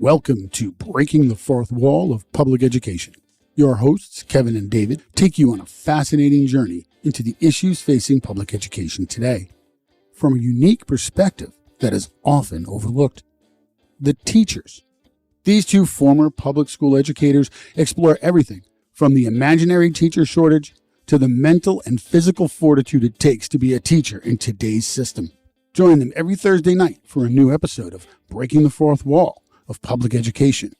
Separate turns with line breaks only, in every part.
Welcome to Breaking the Fourth Wall of Public Education. Your hosts, Kevin and David, take you on a fascinating journey into the issues facing public education today, from a unique perspective that is often overlooked: the teachers. These two former public school educators explore everything from the imaginary teacher shortage to the mental and physical fortitude it takes to be a teacher in today's system. Join them every Thursday night for a new episode of Breaking the Fourth Wall of Public Education.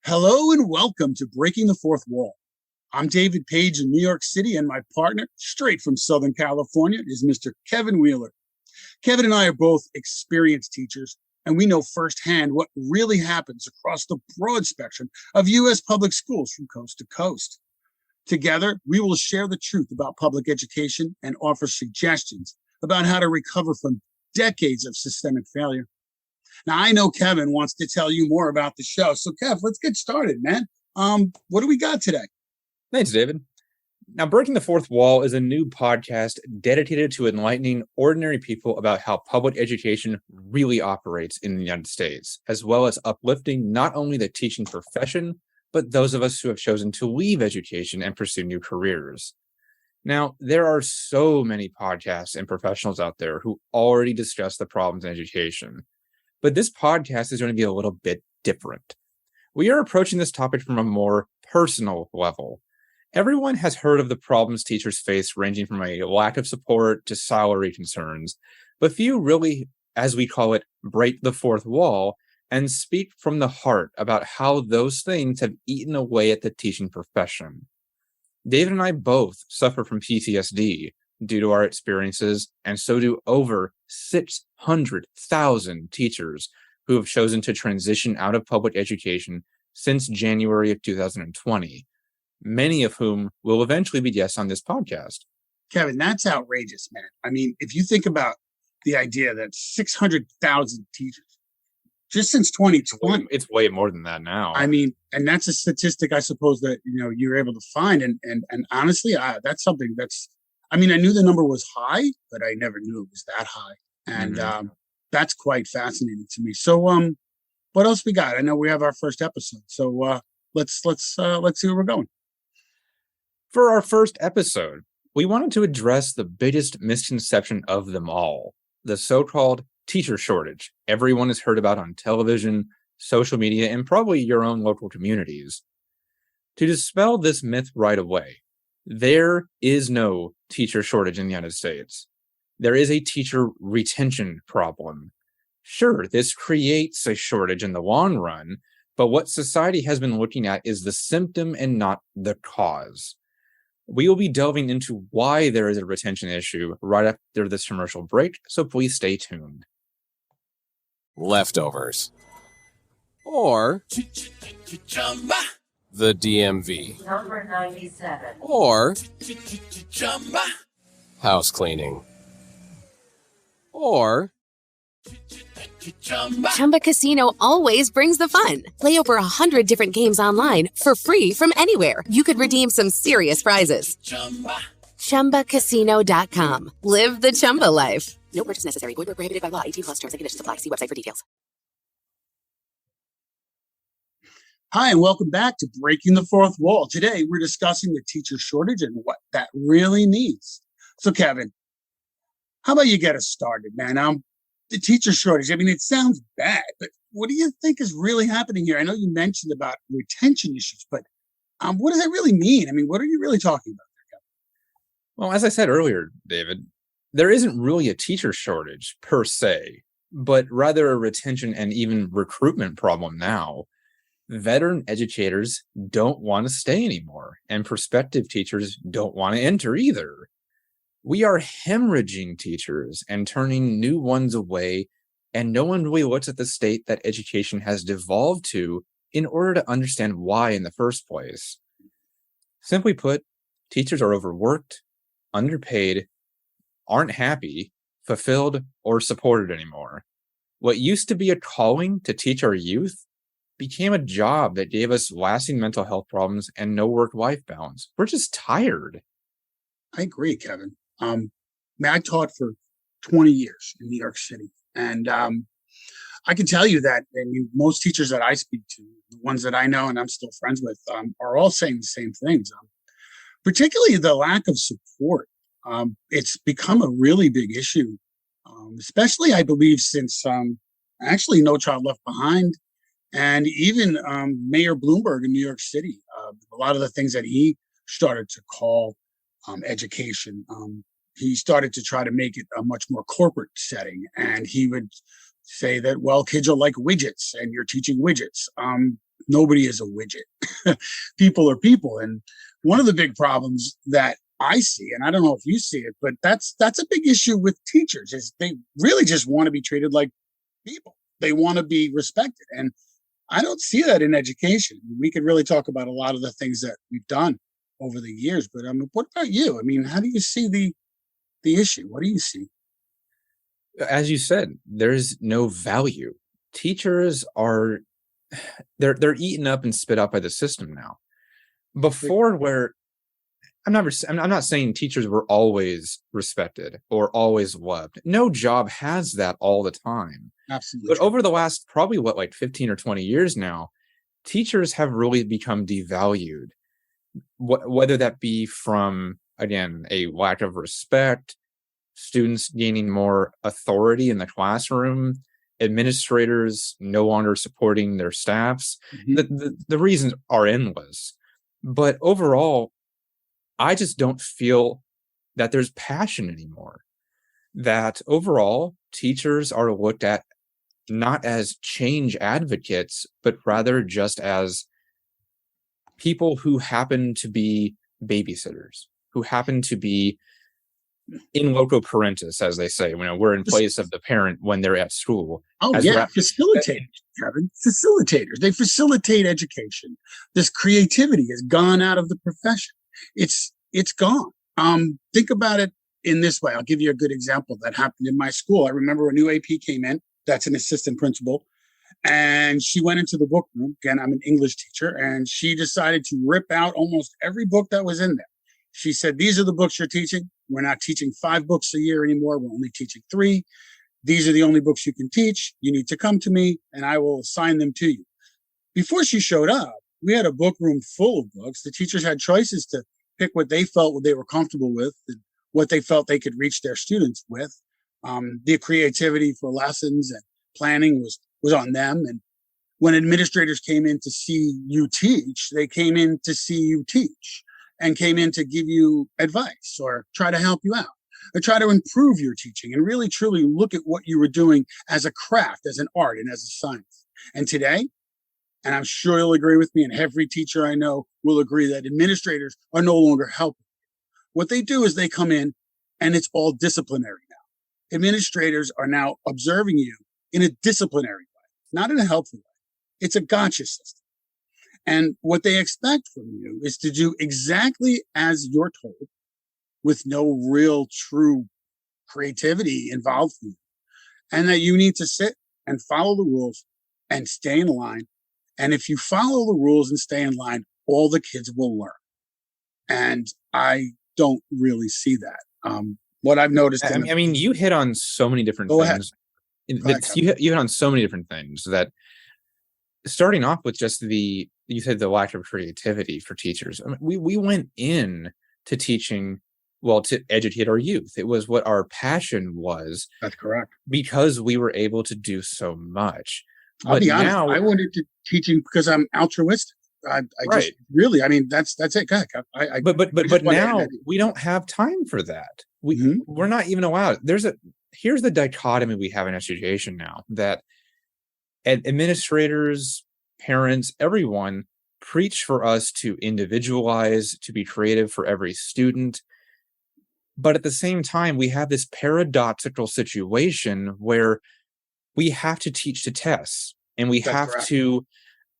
Hello and welcome to Breaking the Fourth Wall. I'm David Page in New York City, and my partner, straight from Southern California, is Mr. Kevin Wheeler. Kevin and I are both experienced teachers, and we know firsthand what really happens across the broad spectrum of U.S. public schools from coast to coast. Together, we will share the truth about public education and offer suggestions about how to recover from decades of systemic failure. Now, I know Kevin wants to tell you more about the show. So, Kev, let's get started, man. What do we got today?
Thanks, David. Now, Breaking the Fourth Wall is a new podcast dedicated to enlightening ordinary people about how public education really operates in the United States, as well as uplifting not only the teaching profession, but those of us who have chosen to leave education and pursue new careers. Now, there are so many podcasts and professionals out there who already discuss the problems in education, but this podcast is going to be a little bit different. We are approaching this topic from a more personal level. Everyone has heard of the problems teachers face, ranging from a lack of support to salary concerns, but few really, as we call it, break the fourth wall and speak from the heart about how those things have eaten away at the teaching profession. David and I both suffer from PTSD due to our experiences, and so do over 600,000 teachers who have chosen to transition out of public education since January of 2020, many of whom will eventually be guests on this podcast.
Kevin, that's outrageous, man. I mean, if you think about the idea that 600,000 teachers, just since 2020.
It's way more than that now.
I mean, and that's a statistic I suppose that, you're able to find. And honestly, that's something that's, I mean, I knew the number was high, but I never knew it was that high. And that's quite fascinating to me. So what else we got? I know we have our first episode. So let's see where we're going.
For our first episode, we wanted to address the biggest misconception of them all, the so-called teacher shortage everyone has heard about on television, social media, and probably your own local communities. To dispel this myth right away, there is no teacher shortage in the United States. There is a teacher retention problem. Sure, this creates a shortage in the long run, but what society has been looking at is the symptom and not the cause. We will be delving into why there is a retention issue right after this commercial break, so please stay tuned.
Leftovers. Or the DMV.
Number 97.
Or house cleaning. Or
Chumba Casino always brings the fun. Play over 100 different games online for free from anywhere. You could redeem some serious prizes. ChumbaCasino.com. Live the Chumba life. No purchase necessary. Void where prohibited by law. 18+ terms and conditions apply. See website for details.
Hi, and welcome back to Breaking the Fourth Wall. Today, we're discussing the teacher shortage and what that really means. So, Kevin, how about you get us started, man? The teacher shortage, I mean, it sounds bad, but what do you think is really happening here? I know you mentioned about retention issues, but what does that really mean? I mean, what are you really talking about there, Kevin?
Well, as I said earlier, David, there isn't really a teacher shortage per se, but rather a retention and even recruitment problem now. Veteran educators don't want to stay anymore, and prospective teachers don't want to enter either. We are hemorrhaging teachers and turning new ones away, and no one really looks at the state that education has devolved to in order to understand why in the first place. Simply put, teachers are overworked, underpaid, aren't happy, fulfilled, or supported anymore. What used to be a calling to teach our youth became a job that gave us lasting mental health problems and no work-life balance. We're just tired.
I agree, Kevin. I taught for 20 years in New York City. And I can tell you that, I mean, most teachers that I speak to, the ones that I know and I'm still friends with, are all saying the same things. Particularly the lack of support. It's become a really big issue, especially, I believe, since actually No Child Left Behind and even Mayor Bloomberg in New York City. A lot of the things that he started to call education, he started to try to make it a much more corporate setting. And he would say that, well, kids are like widgets and you're teaching widgets. Nobody is a widget. People are people. And one of the big problems that I see, and I don't know if you see it, but that's a big issue with teachers, is they really just want to be treated like people. They want to be respected. And I don't see that in education. We could really talk about a lot of the things that we've done over the years, but I mean, what about you? I mean, how do you see the issue? What do you see?
As you said, there's no value. Teachers are they're eaten up and spit out by the system now. Before, where I'm not saying teachers were always respected or always loved. No job has that all the time.
Absolutely.
But over the last probably like 15 or 20 years now, teachers have really become devalued. Whether that be from, again, a lack of respect, students gaining more authority in the classroom, administrators no longer supporting their staffs. The reasons are endless. But overall, I just don't feel that there's passion anymore. That overall, teachers are looked at not as change advocates, but rather just as people who happen to be babysitters, who happen to be in loco parentis, as they say. We're in place of the parent when they're at school.
Oh, yeah, facilitators, Kevin. Facilitators. They facilitate education. This creativity has gone out of the profession. It's gone. Think about it in this way. I'll give you a good example that happened in my school. I remember a new AP came in. That's an assistant principal. And she went into the book room. Again, I'm an English teacher. And she decided to rip out almost every book that was in there. She said, these are the books you're teaching. We're not teaching 5 books a year anymore. We're only teaching 3. These are the only books you can teach. You need to come to me and I will assign them to you. Before she showed up, we had a book room full of books. The teachers had choices to pick what they felt they were comfortable with, and what they felt they could reach their students with. The creativity for lessons and planning was on them. And when administrators came in to see you teach, they came in to see you teach and came in to give you advice or try to help you out or try to improve your teaching and really truly look at what you were doing as a craft, as an art, and as a science. And today, and I'm sure you'll agree with me, and every teacher I know will agree, that administrators are no longer helping. What they do is they come in and it's all disciplinary now. Administrators are now observing you in a disciplinary way, not in a helpful way. It's a gotcha system. And what they expect from you is to do exactly as you're told, with no real true creativity involved in you. And that you need to sit and follow the rules and stay in line. And if you follow the rules and stay in line, all the kids will learn. And I don't really see that. What I've noticed.
I mean, you hit on so many different things. You hit on so many different things that, starting off with just you said the lack of creativity for teachers. I mean, we went in to teaching, to educate our youth. It was what our passion was.
That's correct.
Because we were able to do so much.
I'll be honest, I wanted to teaching because I'm altruistic. I just really, I mean, that's it.
But now we don't have time for that. We're not even allowed. Here's the dichotomy we have in education now, that administrators, parents, everyone preach for us to individualize, to be creative for every student. But at the same time, we have this paradoxical situation where we have to teach to tests, and we have to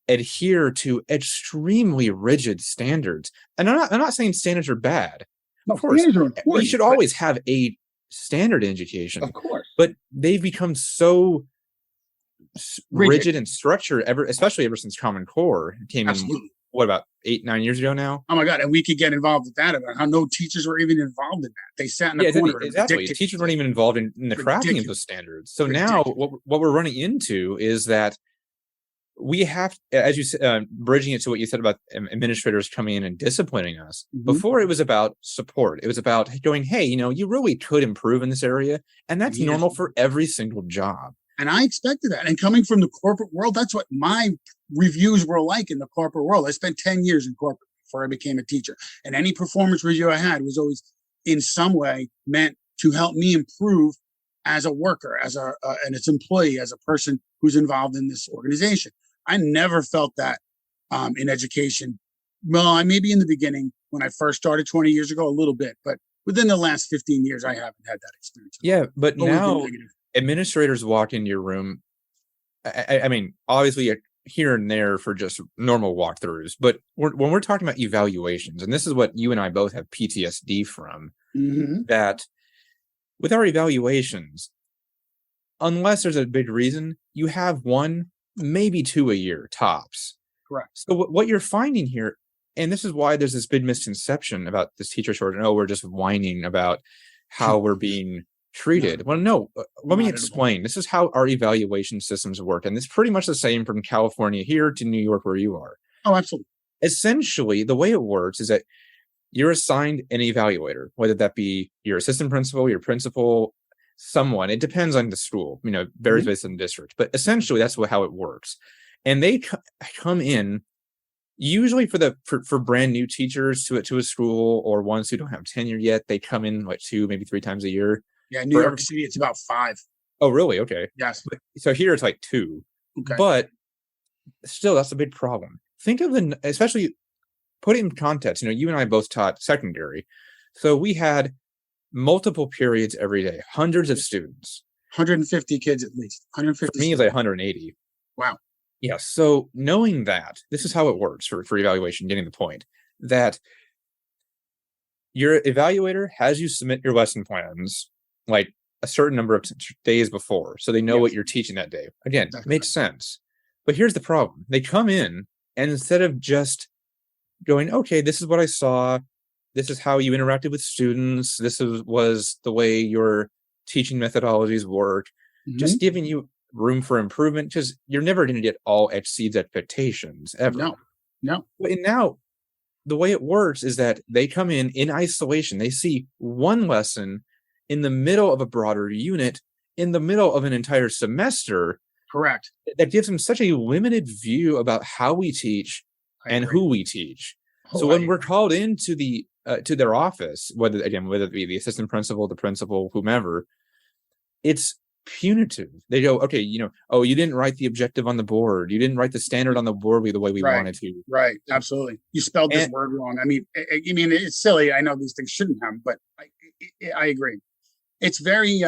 adhere to extremely rigid standards. And I'm not saying standards are bad.
No, of course,
we should always have a standard in education.
Of course,
but they've become so rigid and structured, especially ever since Common Core came in what, about 8-9 years ago now?
Oh my God. And we could get involved with that about how no teachers were even involved in that. They sat in the corner.
Exactly. Teachers weren't even involved in the crafting of those standards. So now what we're running into is that we have, as you said, bridging it to what you said about administrators coming in and disciplining us. Before, it was about support. It was about going, hey, you really could improve in this area. And that's normal for every single job.
And I expected that. And coming from the corporate world, that's what my reviews were like in the corporate world. I spent 10 years in corporate before I became a teacher. And any performance review I had was always in some way meant to help me improve as a worker, as an employee, as a person who's involved in this organization. I never felt that in education. Well, maybe in the beginning when I first started 20 years ago, a little bit, but within the last 15 years, I haven't had that experience.
Yeah, but now administrators walk in your room. I mean, obviously here and there for just normal walkthroughs, but when we're talking about evaluations, and this is what you and I both have PTSD from, that with our evaluations, unless there's a big reason, you have one, maybe two a year tops.
Correct.
So what you're finding here, and this is why there's this big misconception about this teacher shortage. We're just whining about how we're being treated. Well, no, let me explain. This is how our evaluation systems work. And it's pretty much the same from California here to New York, where you are.
Oh, absolutely.
Essentially, the way it works is that you're assigned an evaluator, whether that be your assistant principal, your principal, someone. It depends on the school, varies based on the district, but essentially that's how it works. And they come in usually for brand new teachers to a school, or ones who don't have tenure yet. They come in like 2, maybe 3 times a year.
Yeah, New York City, it's about 5.
Oh, really? Okay.
Yes.
So here it's like 2.
Okay.
But still, that's a big problem. Think of especially put it in context. You and I both taught secondary, so we had multiple periods every day, hundreds of students,
150 kids at least. 150.
For me, it's like 180.
Wow.
Yeah. So knowing that, this is how it works for evaluation, getting the point that your evaluator has you submit your lesson plans like a certain number of days before, so they know what you're teaching that day. Again, makes sense. But here's the problem. They come in, and instead of just going, okay, this is what I saw, this is how you interacted with students, was the way your teaching methodologies work, just giving you room for improvement, because you're never going to get all exceeds expectations ever.
No.
And now the way it works is that they come in isolation. They see one lesson in the middle of a broader unit, in the middle of an entire semester.
Correct.
That gives them such a limited view about how we teach and who we teach. So when we're called into to their office, whether it be the assistant principal, the principal, whomever, it's punitive. They go, okay, you didn't write the objective on the board. You didn't write the standard on the board the way we wanted to.
Right. Absolutely. You spelled this word wrong. I mean, it's silly. I know these things shouldn't happen, but I agree. It's very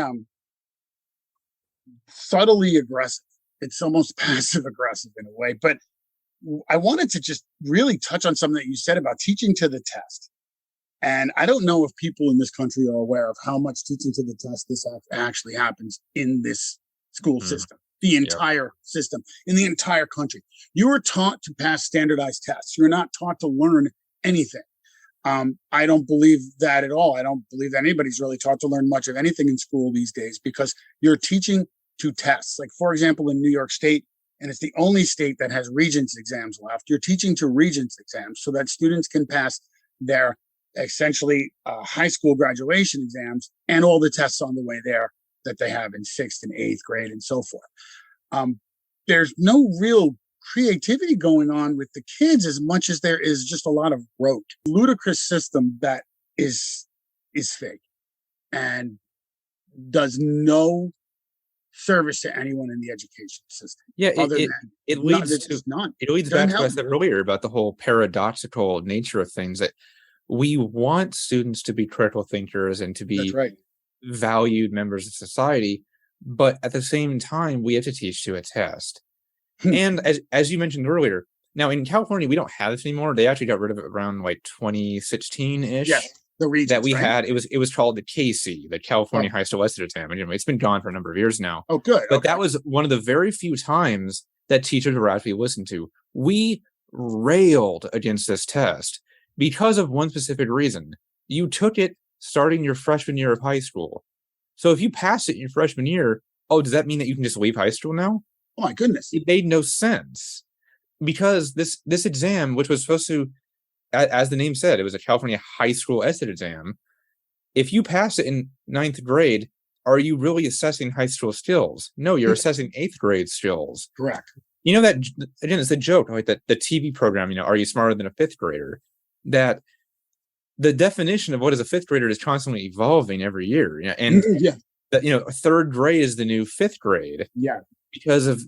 subtly aggressive. It's almost passive aggressive in a way. But I wanted to just really touch on something that you said about teaching to the test. And I don't know if people in this country are aware of how much teaching to the test this actually happens in this school system, the entire system, in the entire country. You are taught to pass standardized tests. You're not taught to learn anything. I don't believe that at all. I don't believe that anybody's really taught to learn much of anything in school these days, because you're teaching to tests. Like, for example, in New York State, and it's the only state that has Regents exams left, you're teaching to Regents exams so that students can pass their essentially high school graduation exams and all the tests on the way there that they have in 6th and 8th grade and so forth. There's no real creativity going on with the kids as much as there is just a lot of rote, ludicrous system that is fake and does no service to anyone in the education system.
Yeah, it leads back to what I said earlier about the whole paradoxical nature of things, that we want students to be critical thinkers and to be valued members of society, but at the same time, we have to teach to a test. And as you mentioned earlier, now in California, we don't have this anymore. They actually got rid of it around like 2016-ish.
Yes, the Regents,
that we had. It was called the KC, the California High School Essay Exam. And it's been gone for a number of years now.
Oh, good.
But that was one of the very few times that teachers were actually listened to. We railed against this test because of one specific reason. You took it starting your freshman year of high school. So if you pass it in your freshman year, does that mean that you can just leave high school now?
Oh my goodness.
It made no sense, because this exam, which was supposed to, as the name said, it was a California high school essay exam. If you pass it in 9th grade, are you really assessing high school skills? No, you're assessing 8th grade skills.
Correct.
You know that, again, it's a joke, like that the TV program, Are You Smarter Than a Fifth Grader? That the definition of what is a fifth grader is constantly evolving every year. And that, 3rd grade is the new 5th grade.
Yeah.
Because of,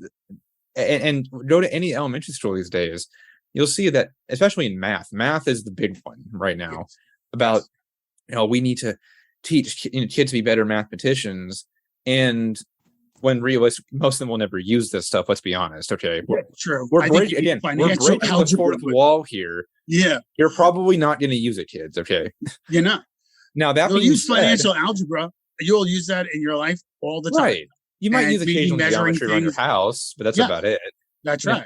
and go to any elementary school these days, you'll see that, especially in math is the big one right now, about, we need to teach kids to be better mathematicians. And when realistic, most of them will never use this stuff. Let's be honest. Okay.
True.
We're breaking the fourth wall here.
Yeah.
You're probably not going to use it, kids. Okay.
You're not.
Now that
you'll use financial algebra. You'll use that in your life all the time.
Right. You might use occasional geometry around your house, but that's about it.
That's right.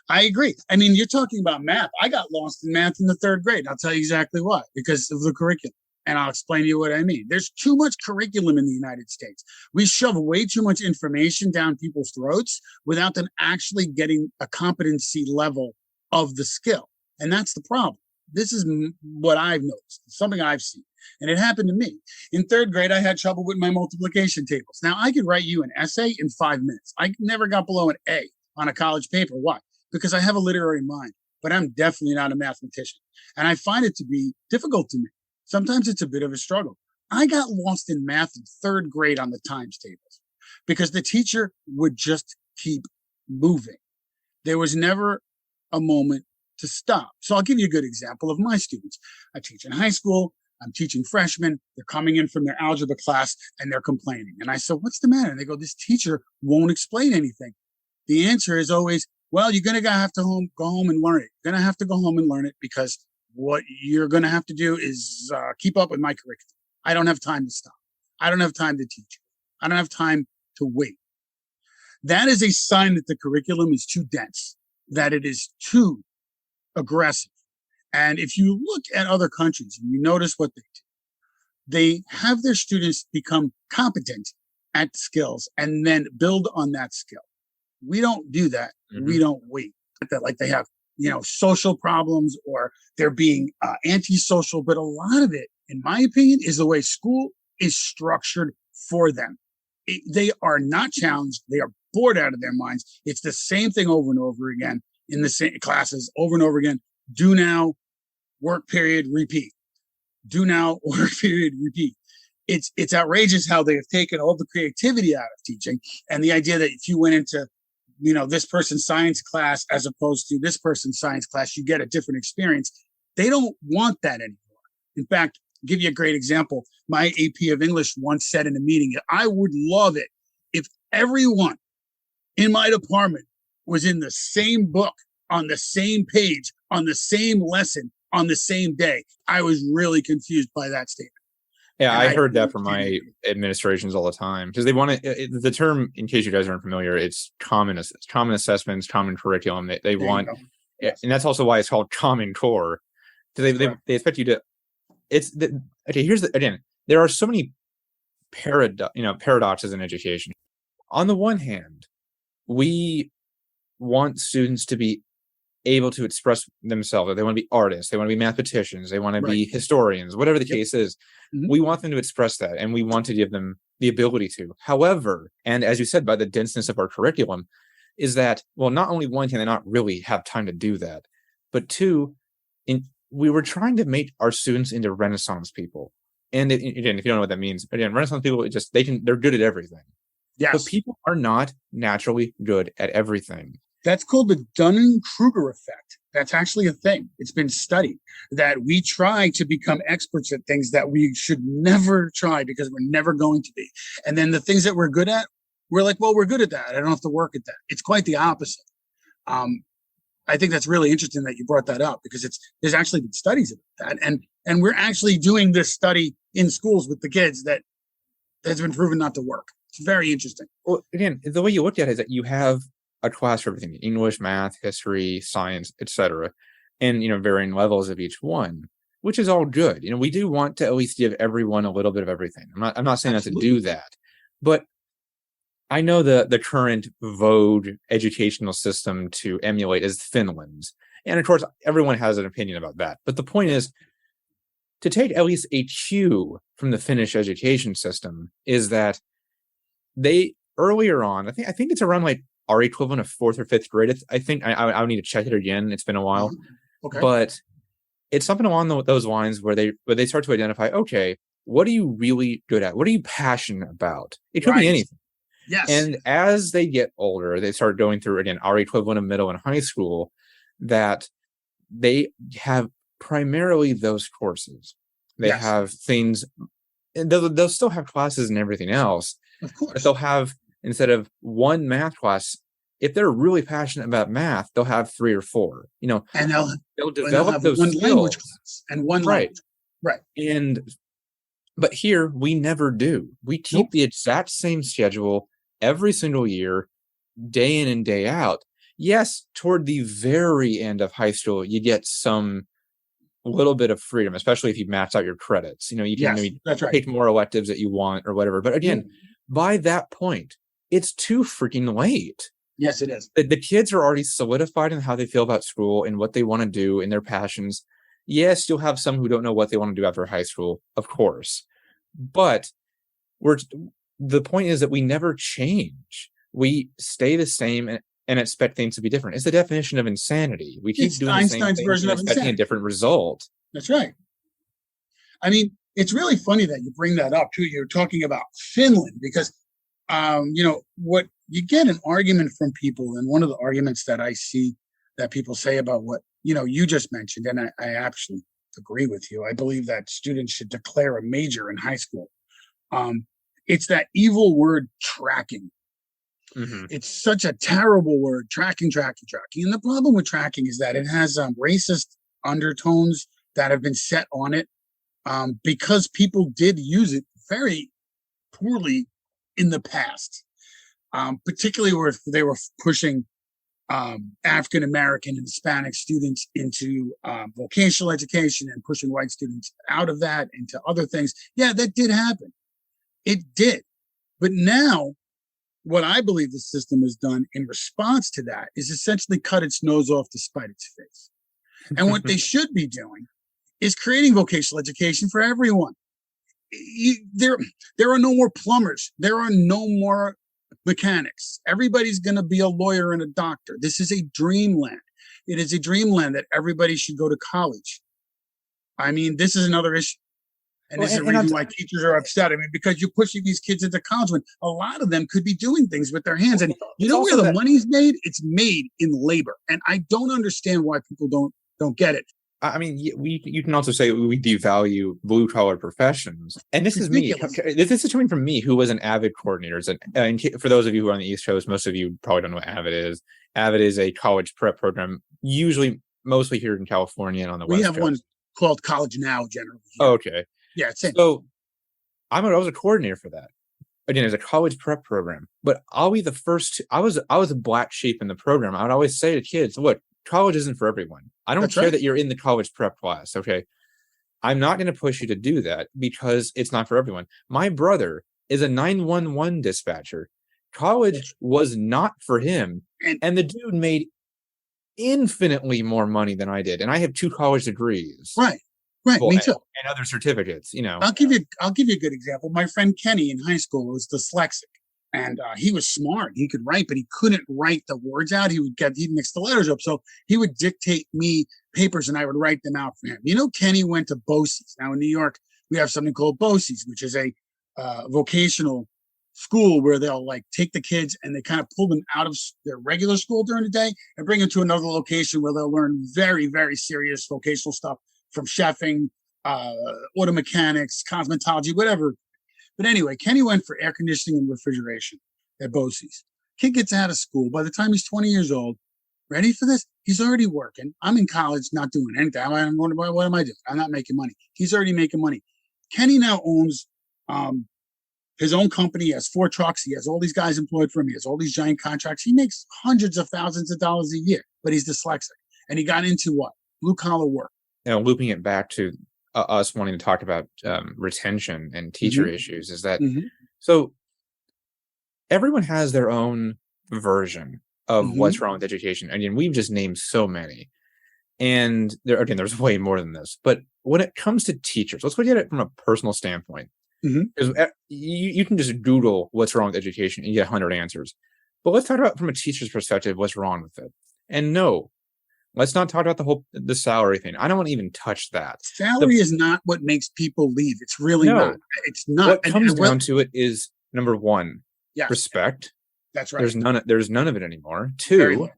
I agree. I mean, you're talking about math. I got lost in math in the 3rd grade. I'll tell you exactly why. Because of the curriculum. And I'll explain to you what I mean. There's too much curriculum in the United States. We shove way too much information down people's throats without them actually getting a competency level of the skill. And that's the problem. This is what I've noticed, something I've seen. And it happened to me. In 3rd grade, I had trouble with my multiplication tables. Now, I could write you an essay in 5 minutes. I never got below an A on a college paper. Why? Because I have a literary mind, but I'm definitely not a mathematician. And I find it to be difficult to me. Sometimes it's a bit of a struggle. I got lost in math in 3rd grade on the times tables because the teacher would just keep moving. There was never a moment to stop. So I'll give you a good example of my students. I teach in high school. I'm teaching freshmen. They're coming in from their algebra class and they're complaining. And I said, what's the matter? And they go, this teacher won't explain anything. The answer is always, well, you're going to have to go home and learn it. You're going to have to go home and learn it because what you're going to have to do is keep up with my curriculum. I don't have time to stop. I don't have time to teach you. I don't have time to wait. That is a sign that the curriculum is too dense, that it is too aggressive. And if you look at other countries and you notice what they do, they have their students become competent at skills and then build on that skill. We don't do that. Mm-hmm. We don't wait. Like they have social problems or they're being antisocial. But a lot of it, in my opinion, is the way school is structured for them. They are not challenged. They are bored out of their minds. It's the same thing over and over again in the same classes over and over again. Do now, work period, repeat. Do now, work period, repeat. It's outrageous how they have taken all the creativity out of teaching and the idea that if you went into this person's science class as opposed to this person's science class, you get a different experience. They don't want that anymore. In fact, I'll give you a great example. My AP of English once said in a meeting, I would love it if everyone in my department was in the same book, on the same page, on the same lesson, on the same day. I was really confused by that statement.
Yeah, I heard that from my administrations all the time because they want to. The term, in case you guys aren't familiar, it's common assessments, common curriculum. They want, and that's also why it's called Common Core. Because they expect you to. Again. There are so many paradoxes in education. On the one hand, we want students to be able to express themselves. They want to be artists. They want to be mathematicians. They want to be historians, whatever the case is. Mm-hmm. We want them to express that, and we want to give them the ability to. However, and as you said, by the denseness of our curriculum, is that, well, not only one, can they not really have time to do that, but two, we were trying to make our students into Renaissance people. And again, if you don't know what that means, again, Renaissance people, they're good at everything. Yes. But people are not naturally good at everything.
That's called the Dunning-Kruger effect. That's actually a thing. It's been studied that we try to become experts at things that we should never try because we're never going to be. And then the things that we're good at, we're like, well, we're good at that. I don't have to work at that. It's quite the opposite. I think that's really interesting that you brought that up because there's actually been studies about that. And we're actually doing this study in schools with the kids that has been proven not to work. It's very interesting.
Well, again, the way you look at it is that you have a class for everything: English, math, history, science, etc., and varying levels of each one, which is all good. We do want to at least give everyone a little bit of everything. I'm not saying not to do that, but I know the current vogue educational system to emulate is Finland's. And of course, everyone has an opinion about that. But the point is, to take at least a cue from the Finnish education system is that they earlier on, I think it's around like our equivalent of fourth or fifth grade. I think I need to check it again. It's been a while,
Okay.
but it's something along those lines where they start to identify, okay, what are you really good at? What are you passionate about? It could be anything.
Yes.
And as they get older, they start going through, again, our equivalent of middle and high school, that they have primarily those courses. They have things, and they'll still have classes and everything else.
Of course.
But they'll have, instead of one math class, if they're really passionate about math, they'll have 3 or 4,
and
they'll develop those
one
skills.
Language class and one language. Right.
But here we never do. We keep the exact same schedule every single year, day in and day out. Yes, toward the very end of high school, you get some little bit of freedom, especially if you match out your credits. You can maybe take more electives that you want or whatever. But again, by that point, it's too freaking late.
Yes, it is.
The kids are already solidified in how they feel about school and what they want to do and their passions. Yes, you'll have some who don't know what they want to do after high school, of course. But the point is that we never change. We stay the same and expect things to be different. It's the definition of insanity. We keep doing the same thing and expecting a different result.
That's right. I mean, it's really funny that you bring that up too. You're talking about Finland because, what you get an argument from people, and one of the arguments that I see that people say about what you just mentioned, and I absolutely agree with you. I believe that students should declare a major in high school. It's that evil word tracking.
Mm-hmm.
It's such a terrible word, tracking. And the problem with tracking is that it has racist undertones that have been set on it because people did use it very poorly in the past, particularly where they were pushing African American and Hispanic students into vocational education and pushing white students out of that into other things. Yeah, that did happen. It did. But now, what I believe the system has done in response to that is essentially cut its nose off to spite its face. And what they should be doing is creating vocational education for everyone. There are no more plumbers. There are no more mechanics. Everybody's going to be a lawyer and a doctor. This is a dreamland. It is a dreamland that everybody should go to college. I mean, this is another issue. And this is the reason why teachers are upset. I mean, because you're pushing these kids into college when a lot of them could be doing things with their hands. And you know where the money's made? It's made in labor. And I don't understand why people don't get it.
I mean, you can also say we devalue blue collar professions, and this is me. This is coming from me, who was an Avid coordinator. And for those of you who are on the East Coast, most of you probably don't know what Avid is. Avid is a college prep program, mostly here in California and on the West Coast. We have one
called College Now, generally.
Oh, okay.
Yeah, same.
So I was a coordinator for that. Again, as a college prep program, but I'll be the first. I was a black sheep in the program. I would always say to kids, "Look, college isn't for everyone. I don't care that you're in the college prep class. Okay, I'm not going to push you to do that because it's not for everyone." My brother is a 911 dispatcher. College was not for him, and the dude made infinitely more money than I did, and I have 2 college degrees.
Right. Me too.
And other certificates,
I'll give you a good example. My friend Kenny in high school was dyslexic, and he was smart. He could write, but he couldn't write the words out. He'd mix the letters up. So he would dictate me papers and I would write them out for him. Kenny went to BOCES. Now in New York, we have something called BOCES, which is a vocational school where they'll take the kids and they kind of pull them out of their regular school during the day and bring them to another location where they'll learn very, very serious vocational stuff from chefing, auto mechanics, cosmetology, whatever. But anyway, Kenny went for air conditioning and refrigeration at BOCES. Kid gets out of school. By the time he's 20 years old, ready for this? He's already working. I'm in college, not doing anything. What am I doing? I'm not making money. He's already making money. Kenny now owns his own company. He has 4 trucks. He has all these guys employed for him. He has all these giant contracts. He makes hundreds of thousands of dollars a year, but he's dyslexic. And he got into what? Blue collar work.
Looping it back to us wanting to talk about retention and teacher issues is that so everyone has their own version of what's wrong with education. Again, we've just named so many. And there's way more than this. But when it comes to teachers, let's look at it from a personal standpoint. Because you can just Google what's wrong with education and you get 100 answers. But let's talk about from a teacher's perspective what's wrong with it. And no, let's not talk about the salary thing. I don't want to even touch that.
Salary is not what makes people leave. It's really not. It's not.
What comes down to it is, number one, respect.
That's right.
There's none of it anymore. 2,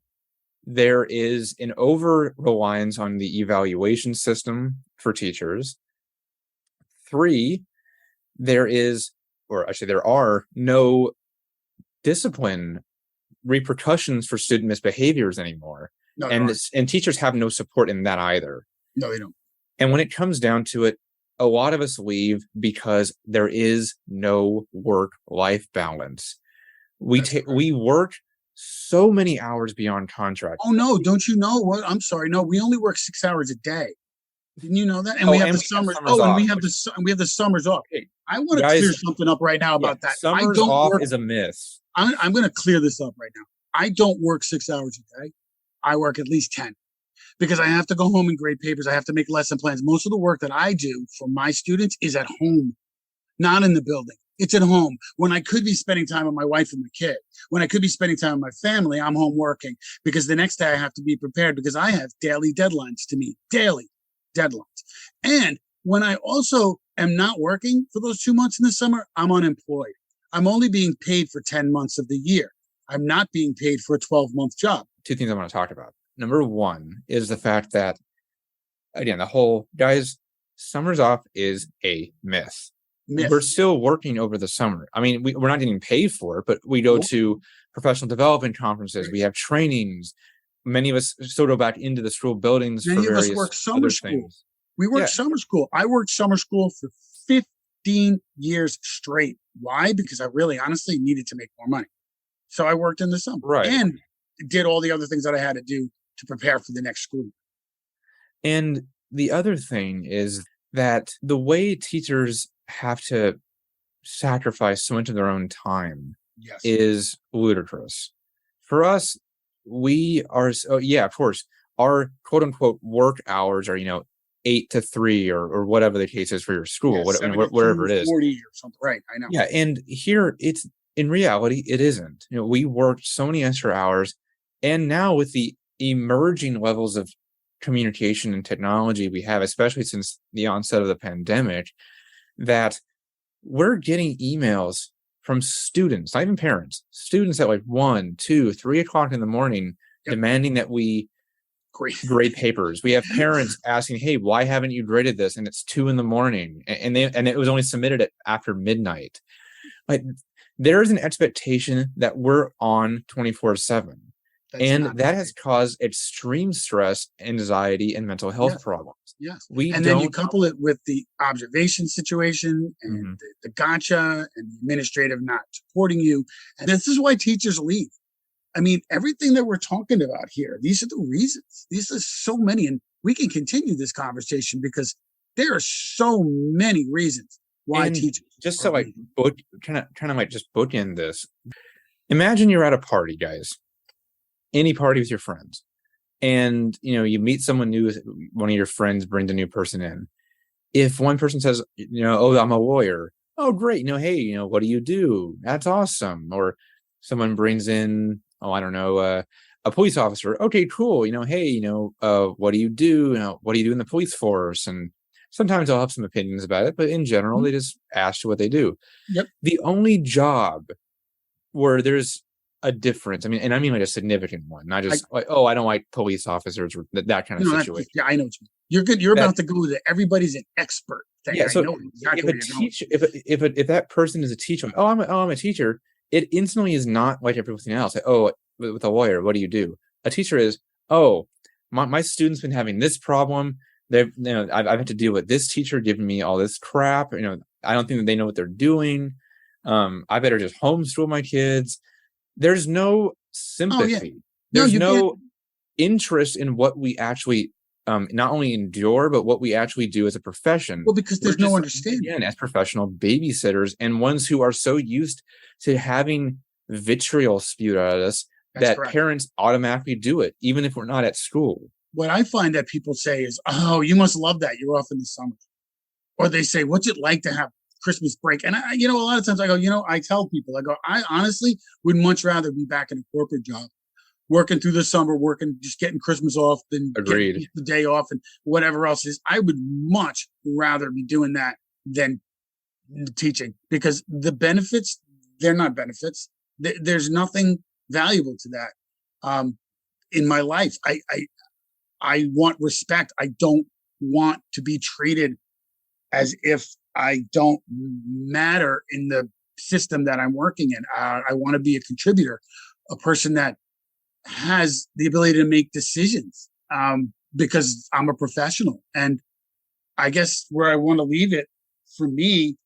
there is an over reliance on the evaluation system for teachers. 3, there are no discipline repercussions for student misbehaviors anymore. No, and teachers have no support in that either.
No, they don't.
And when it comes down to it, a lot of us leave because there is no work-life balance. We work so many hours beyond contract.
Oh no, don't you know what? I'm sorry. No, we only work 6 hours a day. Didn't you know that? And we have the summers. And we have the summers off.
Hey,
I want to clear something up right now about that.
Summers off is a myth.
I'm going to clear this up right now. I don't work 6 hours a day. I work at least 10 because I have to go home and grade papers. I have to make lesson plans. Most of the work that I do for my students is at home, not in the building. It's at home. When I could be spending time with my wife and my kid, when I could be spending time with my family, I'm home working because the next day I have to be prepared because I have daily deadlines to meet. Daily deadlines. And when I also am not working for those 2 months in the summer, I'm unemployed. I'm only being paid for 10 months of the year. I'm not being paid for a 12-month job.
2 things I want to talk about. Number 1 is the fact that, again, summers off is a myth. We're still working over the summer. I mean, we're not getting paid for it, but we go to professional development conferences. We have trainings. Many of us still go back into the school buildings.
Many of us work summer school. We work summer school. I worked summer school for 15 years straight. Why? Because I really honestly needed to make more money. So I worked in the summer and did all the other things that I had to do to prepare for the next school year.
And the other thing is that the way teachers have to sacrifice so much of their own time is ludicrous. For us, we are, of course, our quote unquote work hours are, 8 to 3 or whatever the case is for your school, wherever it is.
40 or something. Right. I know.
Yeah. And here in reality, it isn't. We worked so many extra hours. And now with the emerging levels of communication and technology we have, especially since the onset of the pandemic, that we're getting emails from students, not even parents, students at like 1, 2, 3 o'clock in the morning, demanding that we grade papers. We have parents asking, "Hey, why haven't you graded this?" And it's 2 in the morning, and it was only submitted after midnight. Like, there is an expectation that we're on 24/7. And that has caused extreme stress, anxiety, and mental health problems.
Yes. Then you couple it with the observation situation and the gotcha and the administrative not supporting you. And this is why teachers leave. I mean, everything that we're talking about here, these are the reasons. These are so many. And we can continue this conversation because there are so many reasons why teachers.
Just to kind of like just bookend this. Imagine you're at a party, guys. Any party with your friends, and you meet someone new. One of your friends brings a new person in. If one person says, "Oh, I'm a lawyer," oh, great. Hey, what do you do? That's awesome. Or someone brings in, oh, I don't know, a police officer. Okay, cool. Hey, what do you do? What do you do in the police force? And sometimes I'll have some opinions about it, but in general, they just ask you what they do.
Yep.
The only job where there's a difference, I mean like a significant one, not just I don't like police officers or that kind of situation.
I know what you mean. You're good. You're about to go to everybody's an expert thing.
Yeah. So if that person is a teacher, I'm a teacher, it instantly is not like everything else. Like, with a lawyer, what do you do? A teacher is, my student's been having this problem. I've had to deal with this teacher giving me all this crap. I don't think that they know what they're doing. I better just homeschool my kids. There's no sympathy.
No,
There's
you
no interest in what we actually not only endure, but what we actually do as a profession.
Well, because there's
We're
no
just,
understanding.
again, as professional babysitters and ones who are so used to having vitriol spewed at us
That's
that
correct.
parents automatically do it, even if we're not at school.
What I find that people say is, "Oh, you must love that. You're off in the summer," or they say, "What's it like to have Christmas break?" And a lot of times I go, I tell people, I go, I honestly would much rather be back in a corporate job, working through the summer, just getting Christmas off than
Agreed.
getting the day off and whatever else is. I would much rather be doing that than teaching, because the benefits, they're not benefits. There's nothing valuable to that. In my life, I want respect. I don't want to be treated as if I don't matter in the system that I'm working in. I want to be a contributor, a person that has the ability to make decisions, because I'm a professional. And I guess where I want to leave it for me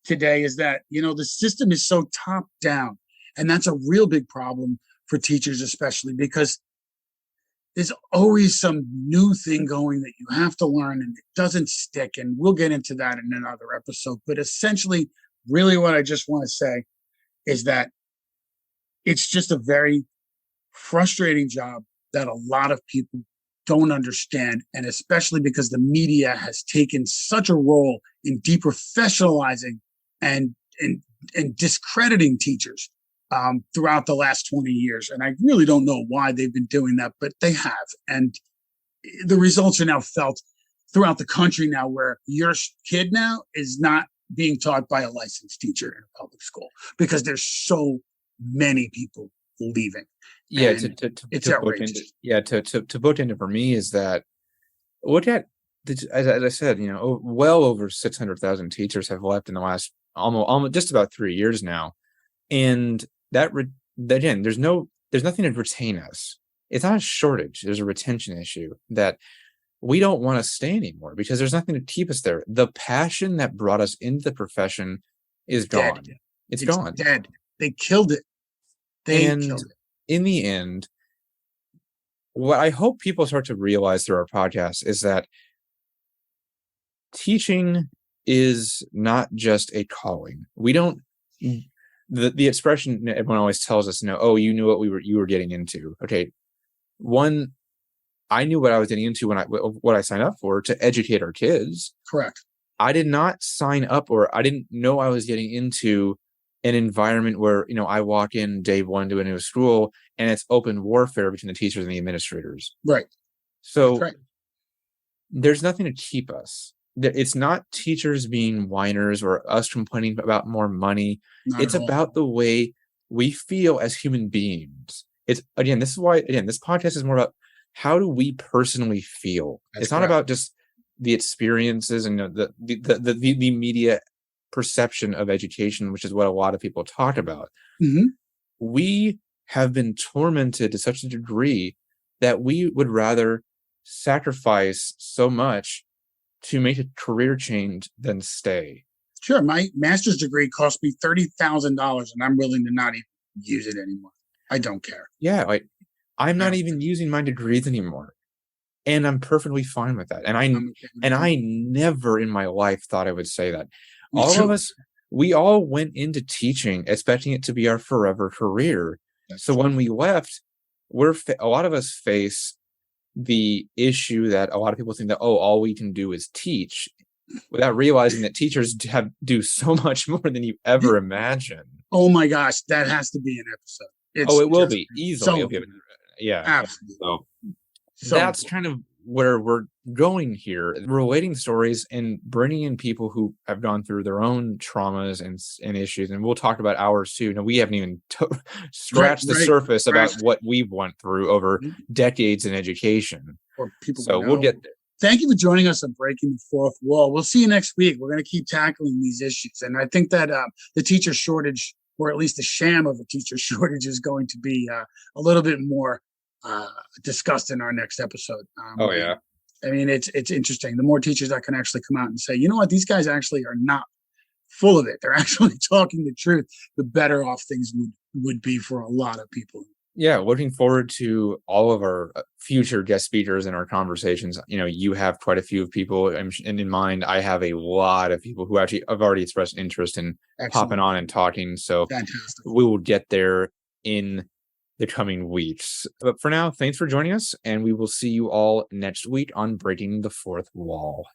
today is that, the system is so top down. And that's a real big problem for teachers, especially because there's always some new thing going that you have to learn and it doesn't stick. And we'll get into that in another episode. But essentially, really what I just want to say is that it's just a very frustrating job that a lot of people don't understand. And especially because the media has taken such a role in deprofessionalizing and discrediting teachers throughout the last 20 years. And I really don't know why they've been doing that, but they have. And the results are now felt throughout the country now, where your kid now is not being taught by a licensed teacher in a public school because there's so many people leaving.
Yeah,
And it's
to
outrageous.
bookend it for me is that as I said, well over 600,000 teachers have left in the last almost just about 3 years now, and again, there's nothing to retain us. It's not a shortage. There's a retention issue that we don't want to stay anymore because there's nothing to keep us there. The passion that brought us into the profession is gone.
Dead.
It's gone.
Dead. They killed it.
And
killed it.
in the end, what I hope people start to realize through our podcast is that teaching is not just a calling. We don't the expression everyone always tells us, oh, you knew what you were getting into. Okay. One, I knew what I was getting into when what I signed up for, to educate our kids.
Correct.
I did not sign up, or I didn't know I was getting into an environment where, I walk in day one to a new school and it's open warfare between the teachers and the administrators.
Right.
So
That's right.
There's nothing to keep us. It's not teachers being whiners or us complaining about more money.
Not
It's
at all.
about the way we feel as human beings. This is why, this podcast is more about how do we personally feel.
That's
it's not
correct.
about just the experiences and the media perception of education, which is what a lot of people talk about.
Mm-hmm.
We have been tormented to such a degree that we would rather sacrifice so much to make a career change than stay.
Sure. My master's degree cost me $30,000 and I'm willing to not even use it anymore. I don't care.
Yeah, I'm not even using my degrees anymore. And I'm perfectly fine with that. And I never in my life thought I would say that.
Me
All
too.
of us, we all went into teaching expecting it to be our forever career.
That's
So
true.
when we left, a lot of us face the issue that a lot of people think that, all we can do is teach, without realizing that teachers do so much more than you ever imagine.
Oh my gosh, that has to be an episode.
It will
just
be easily.
so
Yeah.
absolutely.
So that's kind of where we're going here, relating stories and bringing in people who have gone through their own traumas and issues. And we'll talk about ours too. We haven't even scratched the surface about what we've went through over decades in education.
Or people.
So we'll get there.
Thank you for joining us on Breaking the Fourth Wall. We'll see you next week. We're going to keep tackling these issues. And I think that the teacher shortage, or at least the sham of a teacher shortage, is going to be a little bit more discussed in our next episode.
Yeah.
I mean, it's interesting. The more teachers that can actually come out and say, you know what, these guys actually are not full of it. They're actually talking the truth. The better off things would be for a lot of people.
Yeah, looking forward to all of our future guest speakers in our conversations. You have quite a few people, and in mind, I have a lot of people who actually have already expressed interest in popping on and talking. So
Fantastic.
we will get there in the coming weeks. But for now, thanks for joining us, and we will see you all next week on Breaking the Fourth Wall.